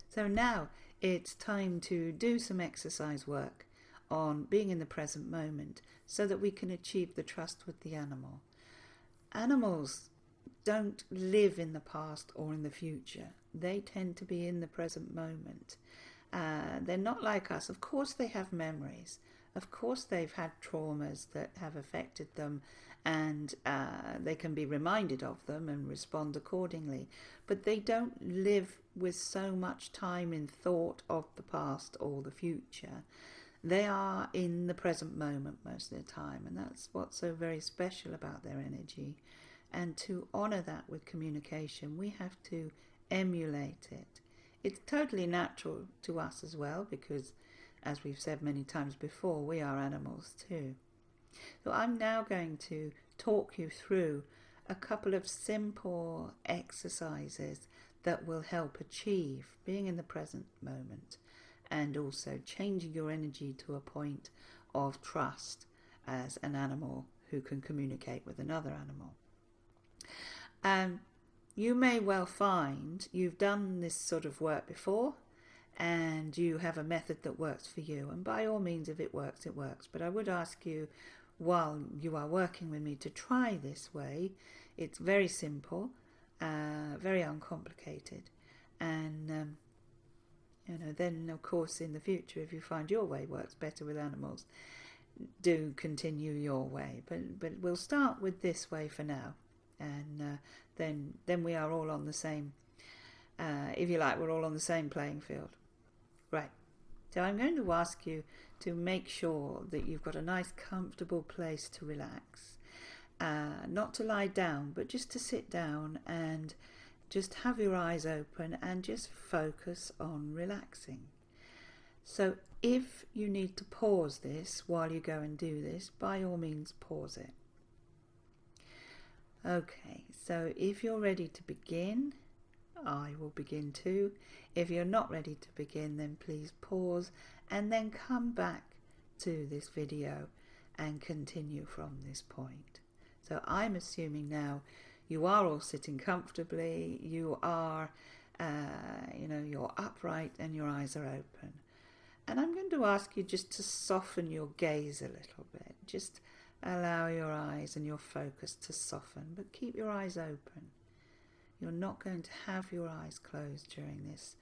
So now it's time to do some exercise work on being in the present moment so that we can achieve the trust with the animal. Animals don't live in the past or in the future. They tend to be in the present moment. They're not like us. Of course they have memories. Of course they've had traumas that have affected them, and they can be reminded of them and respond accordingly. But they don't live with so much time in thought of the past or the future. They are in the present moment most of the time, and that's what's so very special about their energy. And to honour that with communication, we have to emulate it. It's totally natural to us as well, because, as we've said many times before, we are animals too. So I'm now going to talk you through a couple of simple exercises that will help achieve being in the present moment and also changing your energy to a point of trust as an animal who can communicate with another animal. You may well find you've done this sort of work before and you have a method that works for you, and by all means, if it works, it works. But I would ask you, while you are working with me, to try this way. It's very simple, very uncomplicated, and then of course in the future, if you find your way works better with animals, do continue your way. But we'll start with this way for now, and then we are all on the same, if you like, we're all on the same playing field. Right, so I'm going to ask you to make sure that you've got a nice comfortable place to relax, not to lie down, but just to sit down and just have your eyes open and just focus on relaxing. So if you need to pause this while you go and do this, by all means pause it. Okay, so if you're ready to begin, I will begin too. If you're not ready to begin, then please pause and then come back to this video and continue from this point. So I'm assuming now you are all sitting comfortably, you are, you're upright and your eyes are open. And I'm going to ask you just to soften your gaze a little bit. Just allow your eyes and your focus to soften, but keep your eyes open. You're not going to have your eyes closed during this,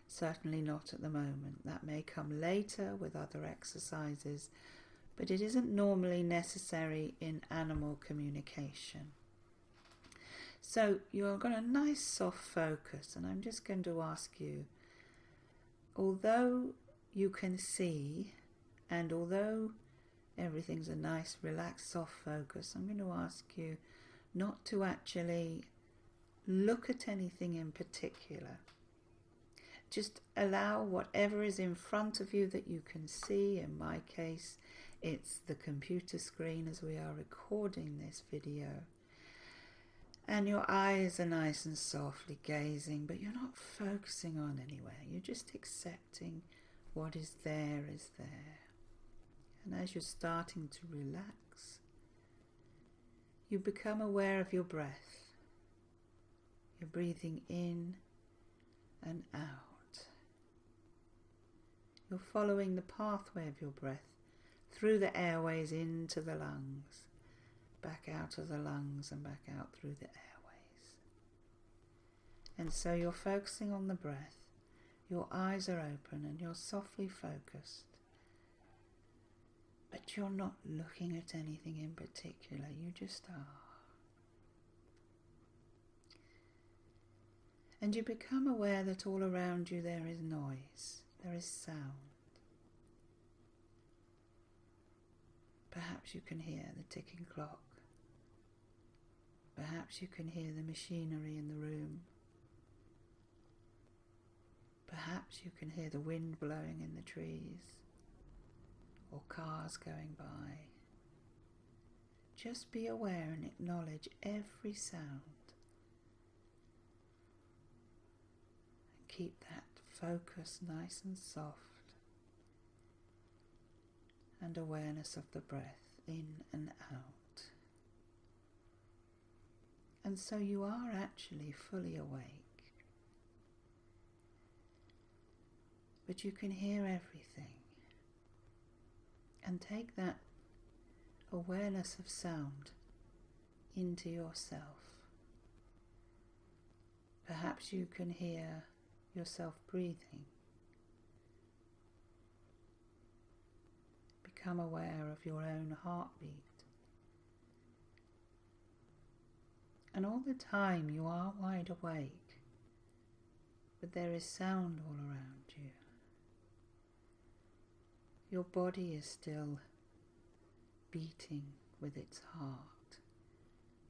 certainly not at the moment. That may come later with other exercises, but it isn't normally necessary in animal communication. So you've got a nice soft focus, and I'm just going to ask you, although you can see, and although everything's a nice relaxed soft focus, I'm going to ask you not to actually look at anything in particular. Just allow whatever is in front of you that you can see. In my case, it's the computer screen as we are recording this video. And your eyes are nice and softly gazing, but you're not focusing on anywhere. You're just accepting what is there is there. And as you're starting to relax, you become aware of your breath. You're breathing in and out. You're following the pathway of your breath through the airways into the lungs, back out of the lungs and back out through the airways. And so you're focusing on the breath. Your eyes are open and you're softly focused. But you're not looking at anything in particular, you just are. And you become aware that all around you there is noise, there is sound. Perhaps you can hear the ticking clock. Perhaps you can hear the machinery in the room. Perhaps you can hear the wind blowing in the trees, or cars going by. Just be aware and acknowledge every sound. Keep that focus nice and soft, and awareness of the breath in and out. And so you are actually fully awake. but you can hear everything. And take that awareness of sound into yourself. Perhaps you can hear yourself breathing. Become aware of your own heartbeat. And all the time you are wide awake, but there is sound all around you. Your body is still beating with its heart.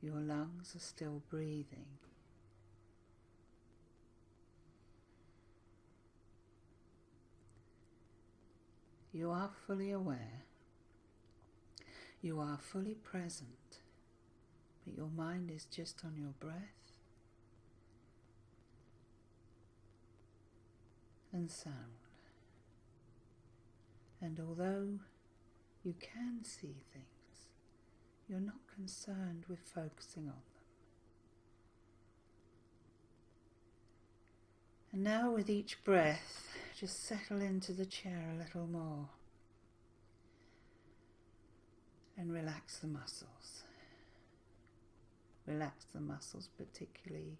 Your lungs are still breathing. You are fully aware. You are fully present, but your mind is just on your breath and sound. And although you can see things, you're not concerned with focusing on them. And now with each breath, just settle into the chair a little more and relax the muscles. Relax the muscles, particularly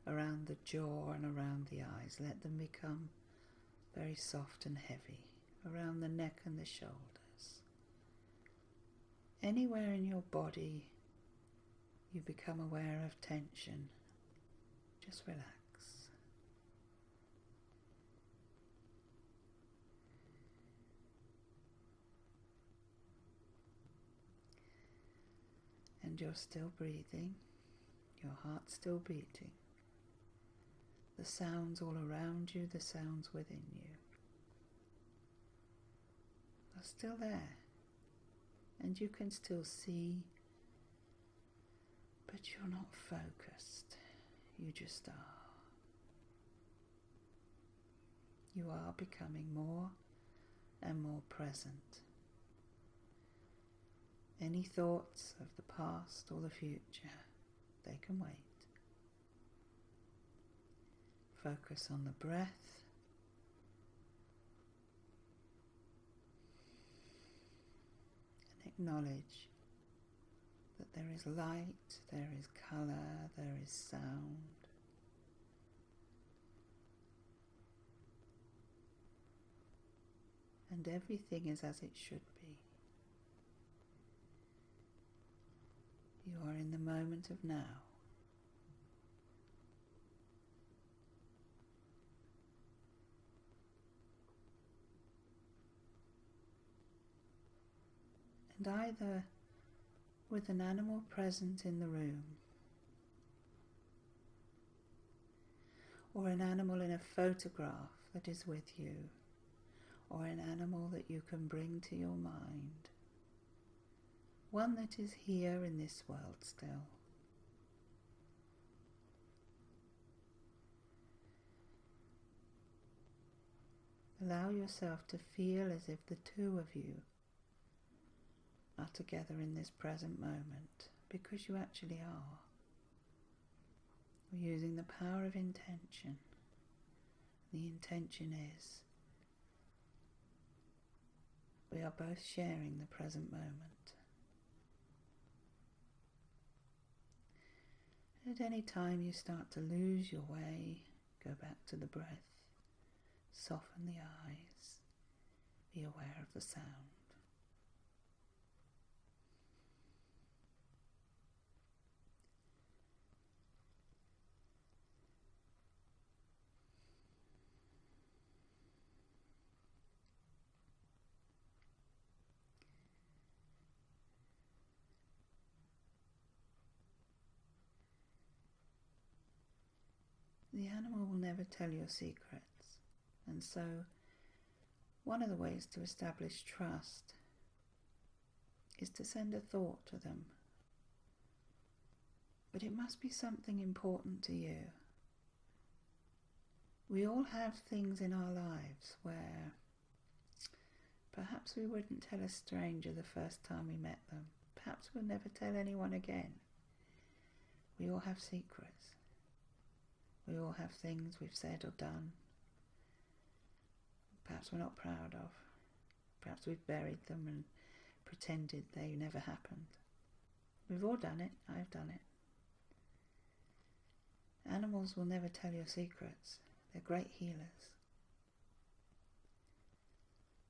around the jaw and around the eyes. Let them become very soft and heavy around the neck and the shoulders. Anywhere in your body you become aware of tension, just relax. And you're still breathing, your heart's still beating. The sounds all around you, the sounds within you are still there, and you can still see, but you're not focused. You just are. You are becoming more and more present. Any thoughts of the past or the future, they can wait. Focus on the breath. And acknowledge that there is light, there is colour, there is sound. And everything is as it should be. You are in the moment of now. And either with an animal present in the room, or an animal in a photograph that is with you, or an animal that you can bring to your mind, one that is here in this world still. Allow yourself to feel as if the two of you are together in this present moment, because you actually are. We're using the power of intention. The intention is we are both sharing the present moment. At any time you start to lose your way, go back to the breath, soften the eyes, be aware of the sound. The animal will never tell your secrets, and so one of the ways to establish trust is to send a thought to them. But it must be something important to you. We all have things in our lives where perhaps we wouldn't tell a stranger the first time we met them. Perhaps we'll never tell anyone again. We all have secrets. We all have things we've said or done. perhaps we're not proud of. Perhaps we've buried them and pretended they never happened. We've all done it. I've done it. Animals will never tell your secrets. They're great healers.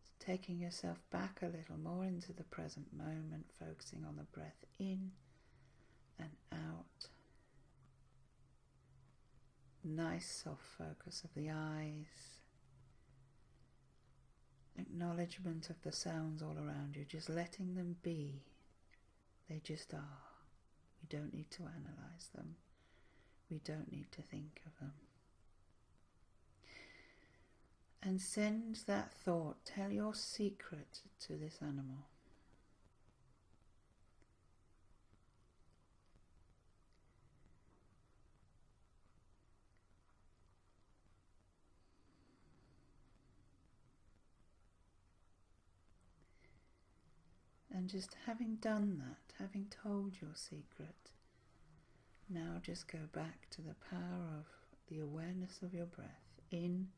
So taking yourself back a little more into the present moment, focusing on the breath in and out. Nice soft focus of the eyes. Acknowledgement of the sounds all around you, just letting them be. They just are. We don't need to analyze them. We don't need to think of them. And send that thought, tell your secret to this animal. And just having done that, having told your secret, now just go back to the power of the awareness of your breath, in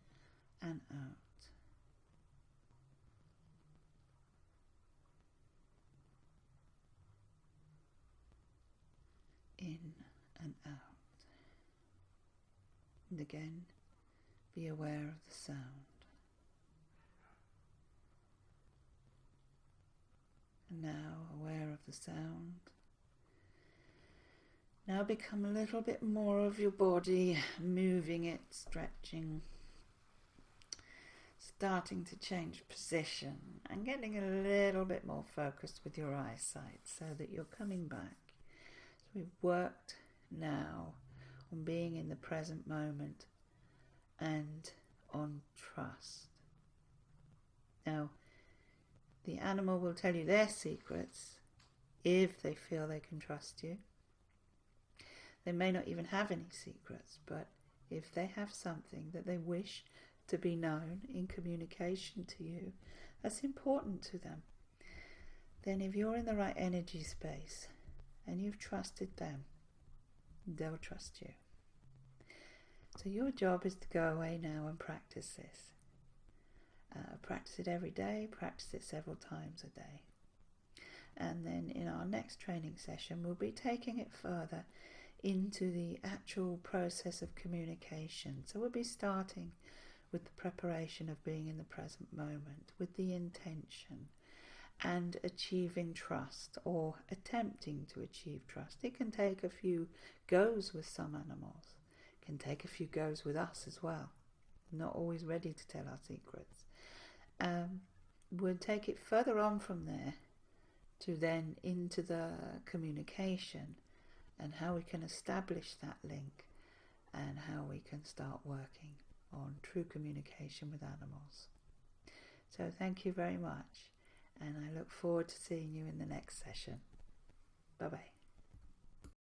and out. In and out. And again, be aware of the sound. And now aware of the sound. Now become a little bit more of your body, moving it, stretching, starting to change position and getting a little bit more focused with your eyesight so that you're coming back. So we've worked now on being in the present moment and on trust. Now, the animal will tell you their secrets if they feel they can trust you. They may not even have any secrets, but if they have something that they wish to be known in communication to you, that's important to them, then if you're in the right energy space and you've trusted them, they'll trust you. So your job is to go away now and practice this. Practice it every day, practice it several times a day. And then in our next training session, we'll be taking it further into the actual process of communication. So we'll be starting with the preparation of being in the present moment, with the intention and achieving trust or attempting to achieve trust. It can take a few goes with some animals. It can take a few goes with us as well. Not always ready to tell our secrets. We'll take it further on from there to then into the communication and how we can establish that link and how we can start working on true communication with animals. So thank you very much, and I look forward to seeing you in the next session. Bye-bye.